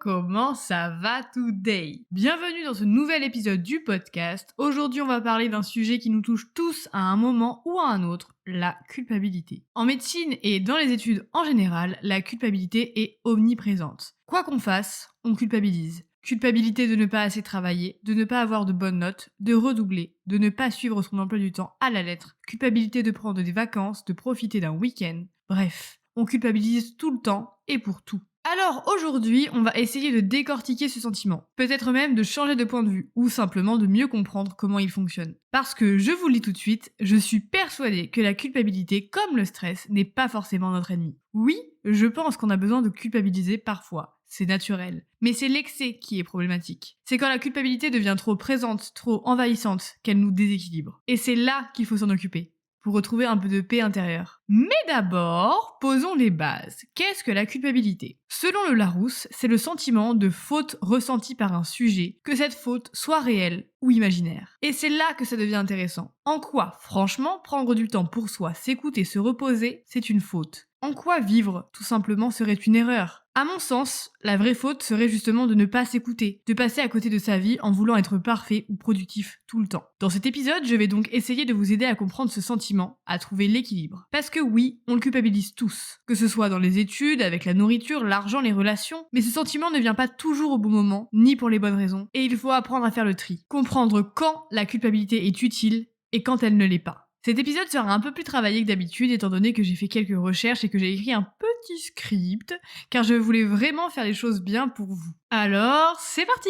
comment ça va today? Bienvenue dans ce nouvel épisode du podcast. Aujourd'hui, on va parler d'un sujet qui nous touche tous à un moment ou à un autre, la culpabilité. En médecine et dans les études en général, la culpabilité est omniprésente. Quoi qu'on fasse, on culpabilise. Culpabilité de ne pas assez travailler, de ne pas avoir de bonnes notes, de redoubler, de ne pas suivre son emploi du temps à la lettre, culpabilité de prendre des vacances, de profiter d'un week-end. Bref, on culpabilise tout le temps et pour tout. Alors aujourd'hui, on va essayer de décortiquer ce sentiment, peut-être même de changer de point de vue, ou simplement de mieux comprendre comment il fonctionne. Parce que, je vous le dis tout de suite, je suis persuadée que la culpabilité, comme le stress, n'est pas forcément notre ennemi. Oui, je pense qu'on a besoin de culpabiliser parfois, c'est naturel. Mais c'est l'excès qui est problématique. C'est quand la culpabilité devient trop présente, trop envahissante, qu'elle nous déséquilibre. Et c'est là qu'il faut s'en occuper, pour retrouver un peu de paix intérieure. Mais d'abord, posons les bases. Qu'est-ce que la culpabilité? Selon le Larousse, c'est le sentiment de faute ressenti par un sujet, que cette faute soit réelle ou imaginaire. Et c'est là que ça devient intéressant. En quoi, franchement, prendre du temps pour soi, s'écouter, se reposer, c'est une faute? En quoi vivre, tout simplement, serait une erreur? À mon sens, la vraie faute serait justement de ne pas s'écouter, de passer à côté de sa vie en voulant être parfait ou productif tout le temps. Dans cet épisode, je vais donc essayer de vous aider à comprendre ce sentiment, à trouver l'équilibre. Parce que oui, on le culpabilise tous, que ce soit dans les études, avec la nourriture, l'argent, les relations, mais ce sentiment ne vient pas toujours au bon moment, ni pour les bonnes raisons, et il faut apprendre à faire le tri. Comprendre quand la culpabilité est utile et quand elle ne l'est pas. Cet épisode sera un peu plus travaillé que d'habitude étant donné que j'ai fait quelques recherches et que j'ai écrit un petit script, car je voulais vraiment faire les choses bien pour vous. Alors, c'est parti!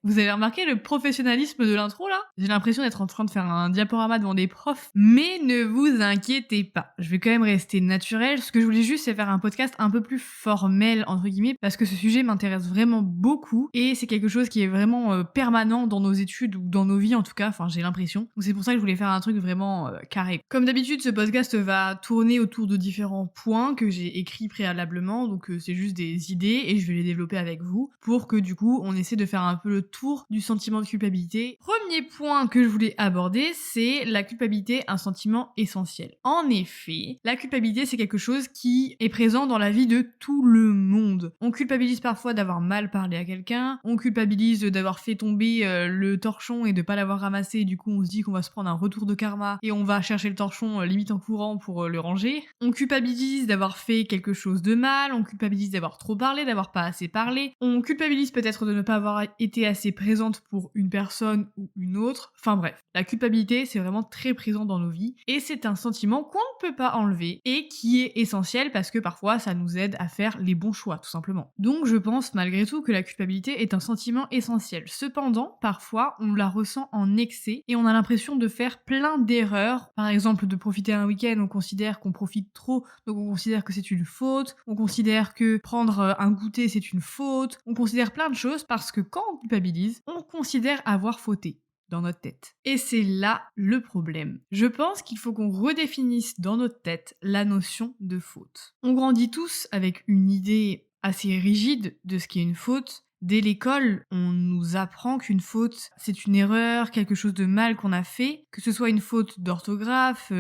Vous avez remarqué le professionnalisme de l'intro là? J'ai l'impression d'être en train de faire un diaporama devant des profs, mais ne vous inquiétez pas, je vais quand même rester naturel. Ce que je voulais juste, c'est faire un podcast un peu plus formel, entre guillemets, parce que ce sujet m'intéresse vraiment beaucoup, et c'est quelque chose qui est vraiment permanent dans nos études, ou dans nos vies en tout cas, enfin j'ai l'impression. Donc c'est pour ça que je voulais faire un truc vraiment carré. Comme d'habitude, ce podcast va tourner autour de différents points que j'ai écrits préalablement, donc c'est juste des idées, et je vais les développer avec vous, pour que du coup, on essaie de faire un peu le tour du sentiment de culpabilité. Premier point que je voulais aborder, c'est la culpabilité, un sentiment essentiel. En effet, la culpabilité, c'est quelque chose qui est présent dans la vie de tout le monde. On culpabilise parfois d'avoir mal parlé à quelqu'un, on culpabilise d'avoir fait tomber le torchon et de pas l'avoir ramassé, et du coup on se dit qu'on va se prendre un retour de karma et on va chercher le torchon limite en courant pour le ranger. On culpabilise d'avoir fait quelque chose de mal, on culpabilise d'avoir trop parlé, d'avoir pas assez parlé, on culpabilise peut-être de ne pas avoir été assez présente pour une personne ou une autre. Enfin bref, la culpabilité, c'est vraiment très présent dans nos vies et c'est un sentiment qu'on ne peut pas enlever et qui est essentiel parce que parfois ça nous aide à faire les bons choix, tout simplement. Donc je pense malgré tout que la culpabilité est un sentiment essentiel. Cependant, parfois, on la ressent en excès et on a l'impression de faire plein d'erreurs. Par exemple, de profiter un week-end, on considère qu'on profite trop, donc on considère que c'est une faute, on considère que prendre un goûter c'est une faute, on considère plein de choses parce que quand on culpabilise, on considère avoir fauté dans notre tête. Et c'est là le problème. Je pense qu'il faut qu'on redéfinisse dans notre tête la notion de faute. On grandit tous avec une idée assez rigide de ce qu'est une faute. Dès l'école, on nous apprend qu'une faute, c'est une erreur, quelque chose de mal qu'on a fait, que ce soit une faute d'orthographe,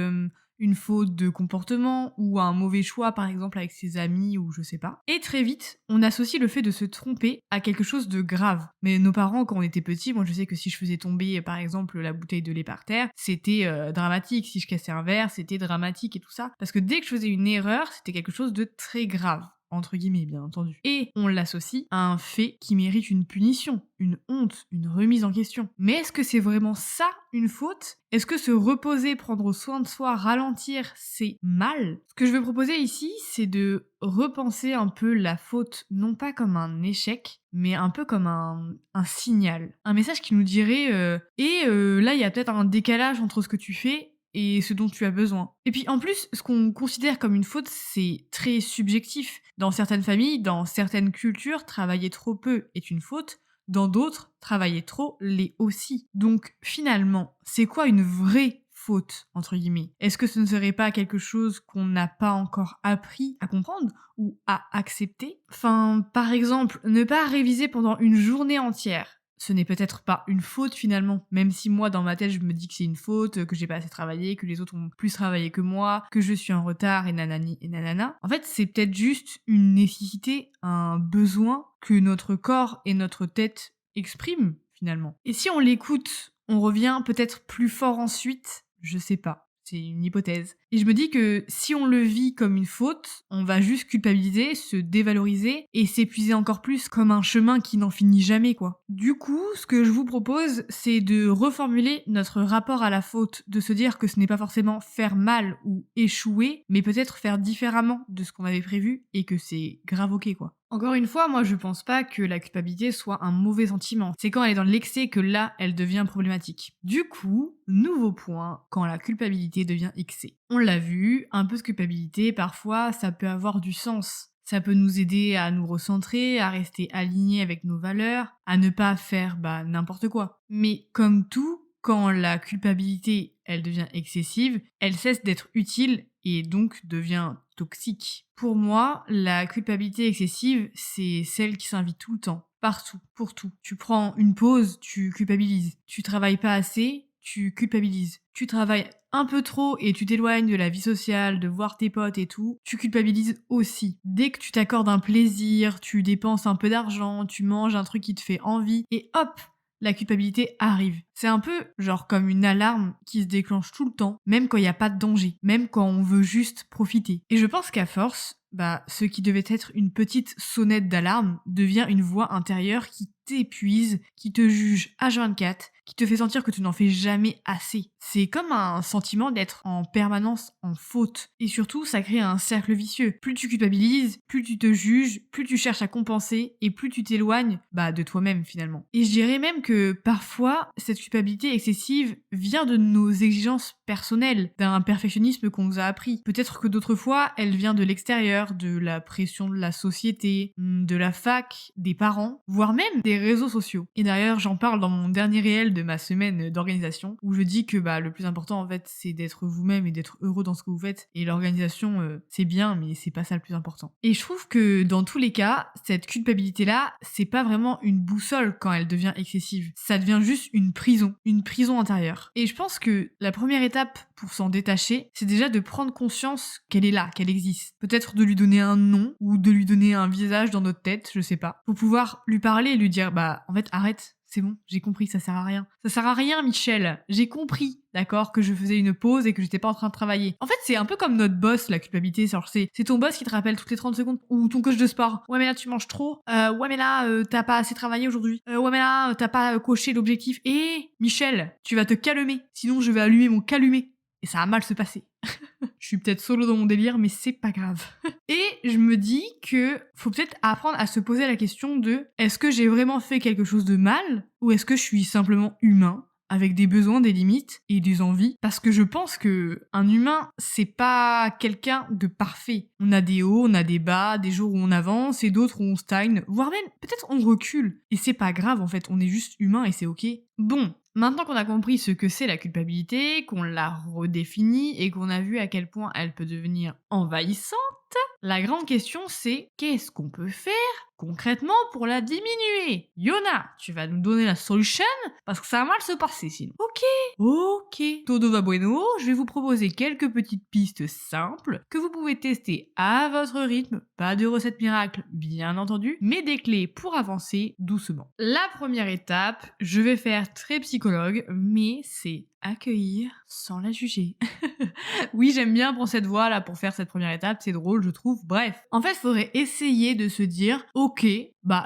une faute de comportement ou un mauvais choix par exemple avec ses amis ou je sais pas. Et très vite, on associe le fait de se tromper à quelque chose de grave. Mais nos parents quand on était petits, moi je sais que si je faisais tomber par exemple la bouteille de lait par terre, c'était dramatique. Si je cassais un verre, c'était dramatique et tout ça. Parce que dès que je faisais une erreur, c'était quelque chose de très grave. Entre guillemets, bien entendu. Et on l'associe à un fait qui mérite une punition, une honte, une remise en question. Mais est-ce que c'est vraiment ça, une faute? Est-ce que se reposer, prendre soin de soi, ralentir, c'est mal? Ce que je veux proposer ici, c'est de repenser un peu la faute, non pas comme un échec, mais un peu comme un signal. Un message qui nous dirait là, il y a peut-être un décalage entre ce que tu fais et ce dont tu as besoin. Et puis en plus, ce qu'on considère comme une faute, c'est très subjectif. Dans certaines familles, dans certaines cultures, travailler trop peu est une faute. Dans d'autres, travailler trop l'est aussi. Donc finalement, c'est quoi une vraie faute, entre guillemets? Est-ce que ce ne serait pas quelque chose qu'on n'a pas encore appris à comprendre ou à accepter? Enfin, par exemple, ne pas réviser pendant une journée entière. ce n'est peut-être pas une faute finalement, même si moi dans ma tête je me dis que c'est une faute, que j'ai pas assez travaillé, que les autres ont plus travaillé que moi, que je suis en retard et nanani et nanana. En fait, c'est peut-être juste une nécessité, un besoin que notre corps et notre tête expriment finalement. Et si on l'écoute, on revient peut-être plus fort ensuite, je sais pas. C'est une hypothèse. Et je me dis que si on le vit comme une faute, on va juste culpabiliser, se dévaloriser et s'épuiser encore plus comme un chemin qui n'en finit jamais, quoi. Du coup, ce que je vous propose, c'est de reformuler notre rapport à la faute, de se dire que ce n'est pas forcément faire mal ou échouer, mais peut-être faire différemment de ce qu'on avait prévu et que c'est grave ok, quoi. Encore une fois, moi je pense pas que la culpabilité soit un mauvais sentiment. C'est quand elle est dans l'excès que là, elle devient problématique. Du coup, nouveau point, quand la culpabilité devient excès. On l'a vu, un peu de culpabilité, parfois, ça peut avoir du sens. Ça peut nous aider à nous recentrer, à rester alignés avec nos valeurs, à ne pas faire n'importe quoi. Mais comme tout, quand la culpabilité, elle devient excessive, elle cesse d'être utile et donc devient toxique. Pour moi, la culpabilité excessive, c'est celle qui s'invite tout le temps, partout, pour tout. Tu prends une pause, tu culpabilises. Tu travailles pas assez, tu culpabilises. Tu travailles un peu trop et tu t'éloignes de la vie sociale, de voir tes potes et tout, tu culpabilises aussi. Dès que tu t'accordes un plaisir, tu dépenses un peu d'argent, tu manges un truc qui te fait envie, et hop, la culpabilité arrive. C'est un peu genre comme une alarme qui se déclenche tout le temps, même quand il n'y a pas de danger, même quand on veut juste profiter. Et je pense qu'à force, ce qui devait être une petite sonnette d'alarme devient une voix intérieure qui t'épuise, qui te juge H24, qui te fait sentir que tu n'en fais jamais assez. C'est comme un sentiment d'être en permanence en faute. Et surtout, ça crée un cercle vicieux. Plus tu culpabilises, plus tu te juges, plus tu cherches à compenser et plus tu t'éloignes de toi-même finalement. Et je dirais même que parfois, cette culpabilité excessive vient de nos exigences personnelles, d'un perfectionnisme qu'on nous a appris. Peut-être que d'autres fois, elle vient de l'extérieur, de la pression de la société, de la fac, des parents, voire même des réseaux sociaux. Et d'ailleurs, j'en parle dans mon dernier réel de ma semaine d'organisation, où je dis que le plus important en fait, c'est d'être vous-même et d'être heureux dans ce que vous faites. Et l'organisation, c'est bien, mais c'est pas ça le plus important. Et je trouve que dans tous les cas, cette culpabilité-là, c'est pas vraiment une boussole quand elle devient excessive. Ça devient juste une prison intérieure. Et je pense que la première étape pour s'en détacher, c'est déjà de prendre conscience qu'elle est là, qu'elle existe. Peut-être de lui donner un nom ou de lui donner un visage dans notre tête, je sais pas. Pour pouvoir lui parler et lui dire en fait arrête, c'est bon, j'ai compris, ça sert à rien. Ça sert à rien, Michel. J'ai compris, d'accord, que je faisais une pause et que j'étais pas en train de travailler. En fait, c'est un peu comme notre boss, la culpabilité. C'est ton boss qui te rappelle toutes les 30 secondes. Ou ton coach de sport. Ouais, mais là, tu manges trop. Ouais, mais là, t'as pas assez travaillé aujourd'hui. Ouais, mais là, t'as pas coché l'objectif. Et Michel, tu vas te calmer. Sinon, je vais allumer mon calumet. Et ça va mal se passer. Je suis peut-être solo dans mon délire, mais c'est pas grave. Et je me dis que faut peut-être apprendre à se poser la question de est-ce que j'ai vraiment fait quelque chose de mal ou est-ce que je suis simplement humain avec des besoins, des limites et des envies? Parce que je pense que un humain, c'est pas quelqu'un de parfait. On a des hauts, on a des bas, des jours où on avance et d'autres où on stagne, voire même peut-être on recule. Et c'est pas grave en fait, on est juste humain et c'est ok. Bon, maintenant qu'on a compris ce que c'est la culpabilité, qu'on l'a redéfinie et qu'on a vu à quel point elle peut devenir envahissante, la grande question c'est qu'est-ce qu'on peut faire concrètement pour la diminuer? Yona, tu vas nous donner la solution parce que ça va mal se passer sinon. Ok. Todo va bueno, je vais vous proposer quelques petites pistes simples que vous pouvez tester à votre rythme. Pas de recette miracle, bien entendu, mais des clés pour avancer doucement. La première étape, je vais faire très psychologue, mais c'est accueillir sans la juger. Oui, j'aime bien prendre cette voie là pour faire cette première étape, c'est drôle, je trouve. Bref, en fait, il faudrait essayer de se dire, ok,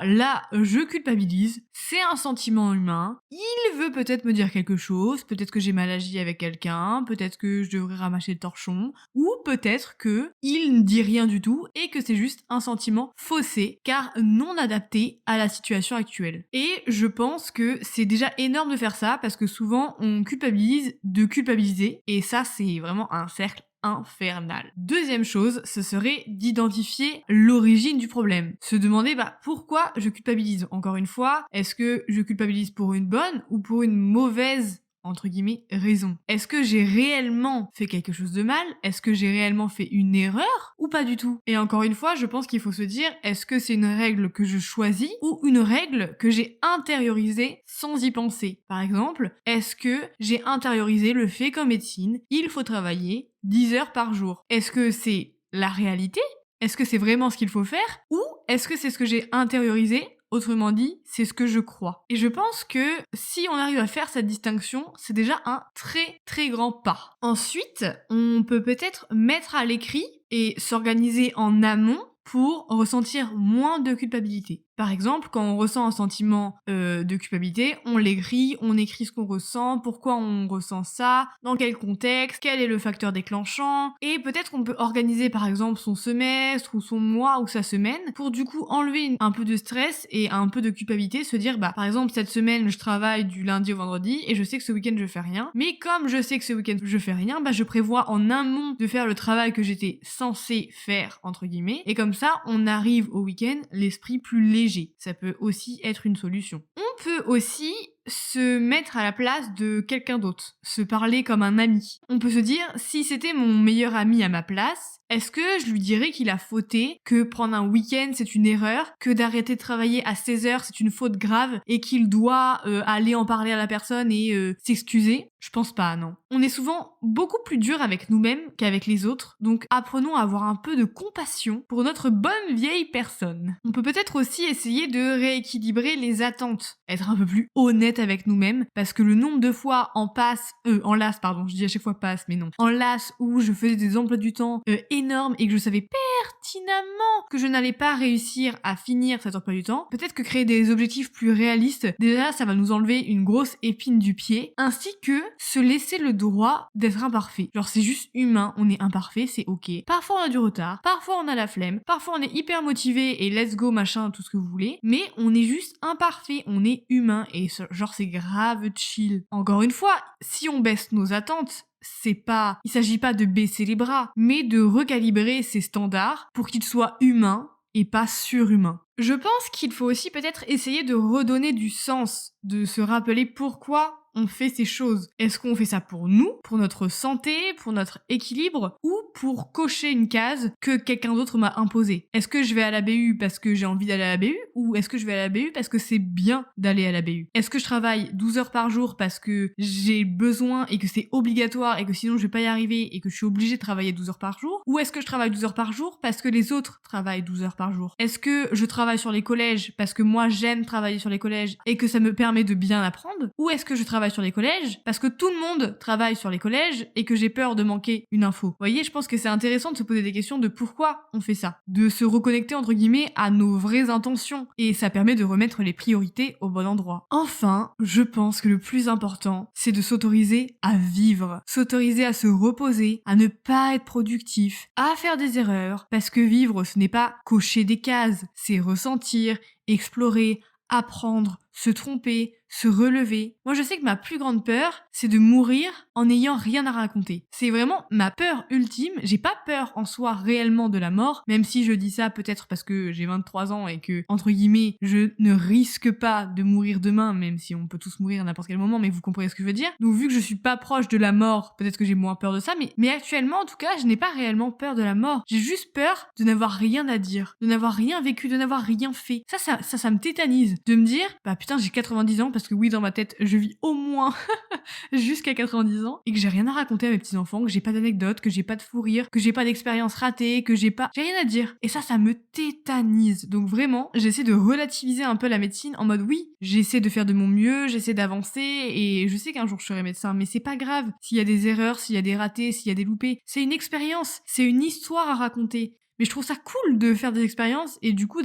là, je culpabilise, c'est un sentiment humain, il veut peut-être me dire quelque chose, peut-être que j'ai mal agi avec quelqu'un, peut-être que je devrais ramasser le torchon, ou peut-être que il ne dit rien du tout et que c'est juste un sentiment faussé, car non adapté à la situation actuelle. Et je pense que c'est déjà énorme de faire ça, parce que souvent, on culpabilise de culpabiliser, et ça, c'est vraiment un cercle infernal. Deuxième chose, ce serait d'identifier l'origine du problème. Se demander pourquoi je culpabilise. Encore une fois, est-ce que je culpabilise pour une bonne ou pour une mauvaise entre guillemets, raison. Est-ce que j'ai réellement fait quelque chose de mal? Est-ce que j'ai réellement fait une erreur? Ou pas du tout? Et encore une fois, je pense qu'il faut se dire, est-ce que c'est une règle que je choisis ou une règle que j'ai intériorisée sans y penser? Par exemple, est-ce que j'ai intériorisé le fait qu'en médecine, il faut travailler 10 heures par jour? Est-ce que c'est la réalité? Est-ce que c'est vraiment ce qu'il faut faire? Ou est-ce que c'est ce que j'ai intériorisé? Autrement dit, c'est ce que je crois. Et je pense que si on arrive à faire cette distinction, c'est déjà un très très grand pas. Ensuite, on peut peut-être mettre à l'écrit et s'organiser en amont pour ressentir moins de culpabilité. Par exemple, quand on ressent un sentiment de culpabilité, on l'écrit, on écrit ce qu'on ressent, pourquoi on ressent ça, dans quel contexte, quel est le facteur déclenchant, et peut-être qu'on peut organiser par exemple son semestre ou son mois ou sa semaine pour du coup enlever un peu de stress et un peu de culpabilité, se dire bah par exemple cette semaine je travaille du lundi au vendredi et je sais que ce week-end je fais rien, mais comme je sais que ce week-end je fais rien, bah je prévois en amont de faire le travail que j'étais censé faire entre guillemets, et comme ça on arrive au week-end l'esprit plus léger. Ça peut aussi être une solution. On peut aussi se mettre à la place de quelqu'un d'autre, se parler comme un ami. On peut se dire, si c'était mon meilleur ami à ma place, est-ce que je lui dirais qu'il a fauté, que prendre un week-end c'est une erreur, que d'arrêter de travailler à 16 heures c'est une faute grave et qu'il doit aller en parler à la personne et s'excuser? Je pense pas, non. On est souvent beaucoup plus dur avec nous-mêmes qu'avec les autres, donc apprenons à avoir un peu de compassion pour notre bonne vieille personne. On peut peut-être aussi essayer de rééquilibrer les attentes, être un peu plus honnête avec nous-mêmes, parce que le nombre de fois en LAS, pardon, je dis à chaque fois passe, mais non, en LAS où je faisais des emplois du temps énormes et que je savais pertinemment que je n'allais pas réussir à finir cet emploi du temps, peut-être que créer des objectifs plus réalistes, déjà ça va nous enlever une grosse épine du pied, ainsi que se laisser le droit d'être imparfait. Genre c'est juste humain, on est imparfait, c'est ok. Parfois on a du retard, parfois on a la flemme, parfois on est hyper motivé et let's go machin, tout ce que vous voulez, mais on est juste imparfait, on est humain et genre c'est grave chill. Encore une fois, si on baisse nos attentes, il s'agit pas de baisser les bras, mais de recalibrer ses standards pour qu'ils soient humains et pas surhumains. Je pense qu'il faut aussi peut-être essayer de redonner du sens, de se rappeler pourquoi on fait ces choses. Est-ce qu'on fait ça pour nous, pour notre santé, pour notre équilibre, ou pour cocher une case que quelqu'un d'autre m'a imposée? Est-ce que je vais à la BU parce que j'ai envie d'aller à la BU, ou est-ce que je vais à la BU parce que c'est bien d'aller à la BU? Est-ce que je travaille 12 heures par jour parce que j'ai besoin et que c'est obligatoire et que sinon je vais pas y arriver et que je suis obligée de travailler 12 heures par jour? Ou est-ce que je travaille 12 heures par jour parce que les autres travaillent 12 heures par jour? Est-ce que je travaille sur les collèges parce que moi j'aime travailler sur les collèges et que ça me permet de bien apprendre? Ou est-ce que je travaille sur les collèges parce que tout le monde travaille sur les collèges et que j'ai peur de manquer une info? Vous voyez, je pense que c'est intéressant de se poser des questions de pourquoi on fait ça, de se reconnecter entre guillemets à nos vraies intentions, et ça permet de remettre les priorités au bon endroit. Enfin, je pense que le plus important, c'est de s'autoriser à vivre, s'autoriser à se reposer, à ne pas être productif, à faire des erreurs, parce que vivre, ce n'est pas cocher des cases, c'est ressentir, explorer, apprendre, se tromper, se relever. Moi, je sais que ma plus grande peur, c'est de mourir en n'ayant rien à raconter. C'est vraiment ma peur ultime. J'ai pas peur en soi réellement de la mort, même si je dis ça peut-être parce que j'ai 23 ans et que, entre guillemets, je ne risque pas de mourir demain, même si on peut tous mourir à n'importe quel moment, mais vous comprenez ce que je veux dire. Donc, vu que je suis pas proche de la mort, peut-être que j'ai moins peur de ça, mais actuellement, en tout cas, je n'ai pas réellement peur de la mort. J'ai juste peur de n'avoir rien à dire, de n'avoir rien vécu, de n'avoir rien fait. Ça me tétanise. De me dire, bah putain, j'ai 90 ans, parce que oui, dans ma tête, je vis au moins jusqu'à 90 ans, et que j'ai rien à raconter à mes petits-enfants, que j'ai pas d'anecdotes, que j'ai pas de fou rire, que j'ai pas d'expérience ratée, que j'ai rien à dire. Et ça me tétanise. Donc vraiment, j'essaie de relativiser un peu la médecine en mode oui, j'essaie de faire de mon mieux, j'essaie d'avancer, et je sais qu'un jour je serai médecin, mais c'est pas grave. S'il y a des erreurs, s'il y a des ratés, s'il y a des loupés, c'est une expérience, c'est une histoire à raconter. Mais je trouve ça cool de faire des expériences et du coup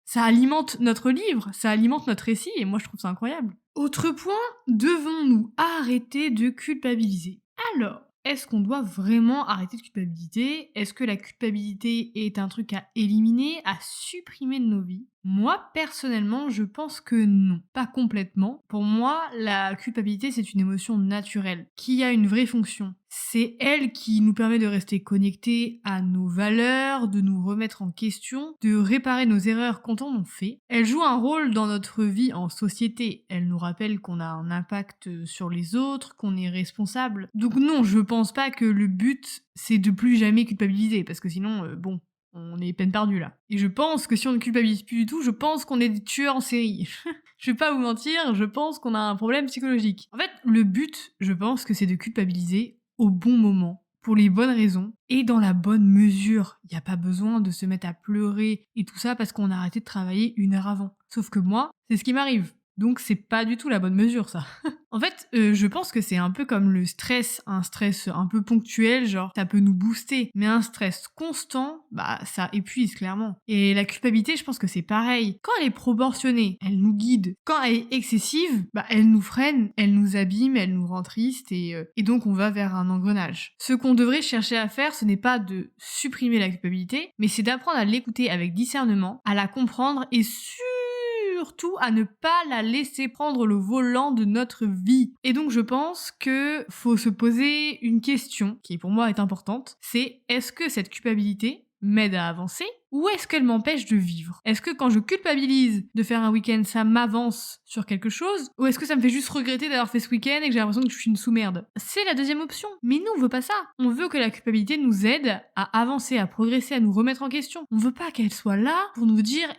ça alimente notre livre, ça alimente notre récit, et moi je trouve ça incroyable. Autre point, devons-nous arrêter de culpabiliser? Alors, est-ce qu'on doit vraiment arrêter de culpabiliser? Est-ce que la culpabilité est un truc à éliminer, à supprimer de nos vies? Moi, personnellement, je pense que non, pas complètement. Pour moi, la culpabilité, c'est une émotion naturelle, qui a une vraie fonction. C'est elle qui nous permet de rester connectés à nos valeurs, de nous remettre en question, de réparer nos erreurs quand on en fait. Elle joue un rôle dans notre vie en société. Elle nous rappelle qu'on a un impact sur les autres, qu'on est responsable. Donc non, je pense pas que le but, c'est de plus jamais culpabiliser, parce que sinon, bon, on est peine perdue là. Et je pense que si on ne culpabilise plus du tout, je pense qu'on est des tueurs en série. Je vais pas vous mentir, je pense qu'on a un problème psychologique. En fait, le but, je pense que c'est de culpabiliser au bon moment, pour les bonnes raisons et dans la bonne mesure. Il n'y a pas besoin de se mettre à pleurer et tout ça parce qu'on a arrêté de travailler 1 heure avant. Sauf que moi, c'est ce qui m'arrive. Donc c'est pas du tout la bonne mesure ça. En fait, je pense que c'est un peu comme le stress, un stress un peu ponctuel, genre ça peut nous booster, mais un stress constant, bah ça épuise clairement. Et la culpabilité, je pense que c'est pareil. Quand elle est proportionnée, elle nous guide. Quand elle est excessive, bah elle nous freine, elle nous abîme, elle nous rend triste et donc on va vers un engrenage. Ce qu'on devrait chercher à faire, ce n'est pas de supprimer la culpabilité, mais c'est d'apprendre à l'écouter avec discernement, à la comprendre et surtout à ne pas la laisser prendre le volant de notre vie. Et donc je pense que faut se poser une question qui pour moi est importante, c'est est-ce que cette culpabilité m'aide à avancer ou est-ce qu'elle m'empêche de vivre? Est-ce que quand je culpabilise de faire un week-end, ça m'avance sur quelque chose? Ou est-ce que ça me fait juste regretter d'avoir fait ce week-end et que j'ai l'impression que je suis une sous-merde? C'est la deuxième option. Mais nous, on veut pas ça. On veut que la culpabilité nous aide à avancer, à progresser, à nous remettre en question. On veut pas qu'elle soit là pour nous dire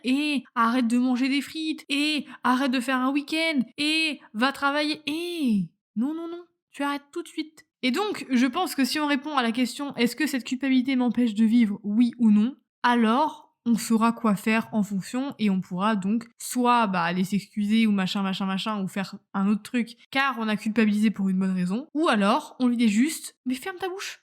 arrête de manger des frites, arrête de faire un week-end, va travailler, non, non, non, tu arrêtes tout de suite. Et donc, je pense que si on répond à la question est-ce que cette culpabilité m'empêche de vivre, oui ou non, alors on saura quoi faire en fonction et on pourra donc soit aller s'excuser ou machin ou faire un autre truc car on a culpabilisé pour une bonne raison, ou alors on lui dit juste mais ferme ta bouche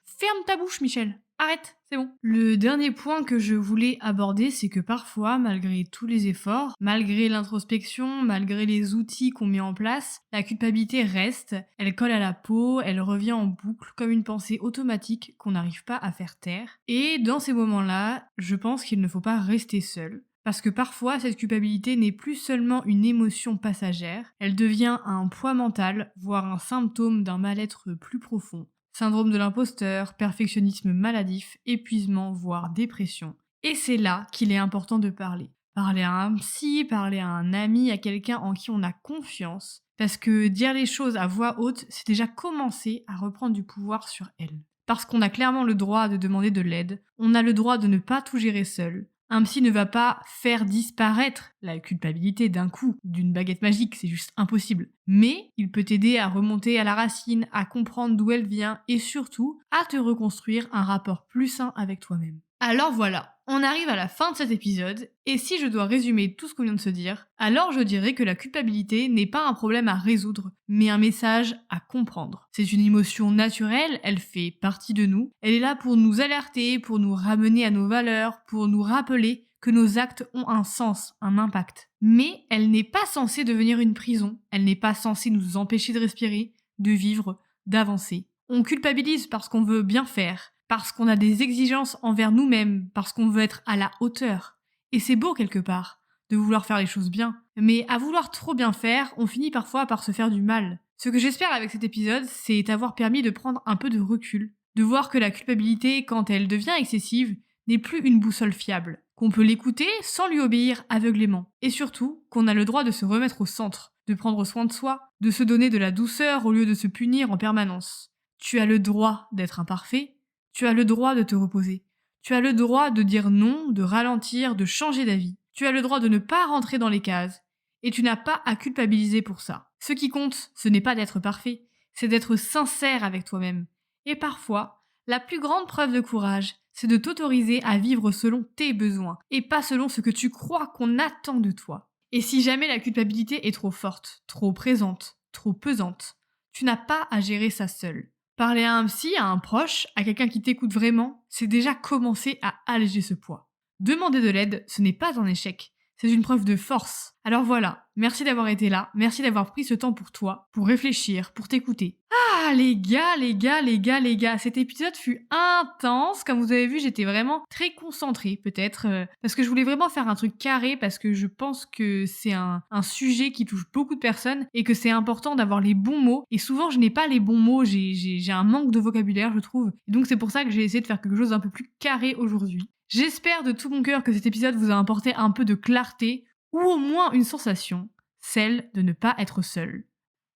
Michel, arrête, c'est bon. Le dernier point que je voulais aborder, c'est que parfois, malgré tous les efforts, malgré l'introspection, malgré les outils qu'on met en place, la culpabilité reste, elle colle à la peau, elle revient en boucle comme une pensée automatique qu'on n'arrive pas à faire taire. Et dans ces moments-là, je pense qu'il ne faut pas rester seul. Parce que parfois, cette culpabilité n'est plus seulement une émotion passagère, elle devient un poids mental, voire un symptôme d'un mal-être plus profond. Syndrome de l'imposteur, perfectionnisme maladif, épuisement, voire dépression. Et c'est là qu'il est important de parler. Parler à un psy, parler à un ami, à quelqu'un en qui on a confiance. Parce que dire les choses à voix haute, c'est déjà commencer à reprendre du pouvoir sur elles. Parce qu'on a clairement le droit de demander de l'aide, on a le droit de ne pas tout gérer seul. Un psy ne va pas faire disparaître la culpabilité d'un coup, d'une baguette magique, c'est juste impossible. Mais il peut t'aider à remonter à la racine, à comprendre d'où elle vient et surtout à te reconstruire un rapport plus sain avec toi-même. Alors voilà, on arrive à la fin de cet épisode, et si je dois résumer tout ce qu'on vient de se dire, alors je dirais que la culpabilité n'est pas un problème à résoudre, mais un message à comprendre. C'est une émotion naturelle, elle fait partie de nous, elle est là pour nous alerter, pour nous ramener à nos valeurs, pour nous rappeler que nos actes ont un sens, un impact. Mais elle n'est pas censée devenir une prison, elle n'est pas censée nous empêcher de respirer, de vivre, d'avancer. On culpabilise parce qu'on veut bien faire, parce qu'on a des exigences envers nous-mêmes, parce qu'on veut être à la hauteur. Et c'est beau quelque part, de vouloir faire les choses bien. Mais à vouloir trop bien faire, on finit parfois par se faire du mal. Ce que j'espère avec cet épisode, c'est t'avoir permis de prendre un peu de recul, de voir que la culpabilité, quand elle devient excessive, n'est plus une boussole fiable, qu'on peut l'écouter sans lui obéir aveuglément. Et surtout, qu'on a le droit de se remettre au centre, de prendre soin de soi, de se donner de la douceur au lieu de se punir en permanence. Tu as le droit d'être imparfait, tu as le droit de te reposer. Tu as le droit de dire non, de ralentir, de changer d'avis. Tu as le droit de ne pas rentrer dans les cases. Et tu n'as pas à culpabiliser pour ça. Ce qui compte, ce n'est pas d'être parfait, c'est d'être sincère avec toi-même. Et parfois, la plus grande preuve de courage, c'est de t'autoriser à vivre selon tes besoins, et pas selon ce que tu crois qu'on attend de toi. Et si jamais la culpabilité est trop forte, trop présente, trop pesante, tu n'as pas à gérer ça seul. Parler à un psy, à un proche, à quelqu'un qui t'écoute vraiment, c'est déjà commencer à alléger ce poids. Demander de l'aide, ce n'est pas un échec, c'est une preuve de force. Alors voilà, merci d'avoir été là, merci d'avoir pris ce temps pour toi, pour réfléchir, pour t'écouter. Ah les gars, cet épisode fut intense. Comme vous avez vu, j'étais vraiment très concentrée peut-être, parce que je voulais vraiment faire un truc carré, parce que je pense que c'est un sujet qui touche beaucoup de personnes et que c'est important d'avoir les bons mots. Et souvent, je n'ai pas les bons mots, j'ai un manque de vocabulaire, je trouve. Et donc c'est pour ça que j'ai essayé de faire quelque chose d'un peu plus carré aujourd'hui. J'espère de tout mon cœur que cet épisode vous a apporté un peu de clarté, ou au moins une sensation, celle de ne pas être seul.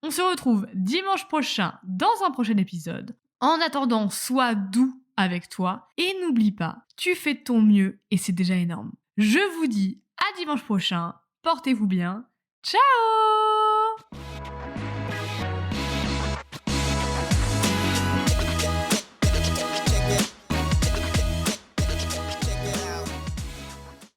On se retrouve dimanche prochain dans un prochain épisode. En attendant, sois doux avec toi et n'oublie pas, tu fais de ton mieux et c'est déjà énorme. Je vous dis à dimanche prochain, portez-vous bien. Ciao!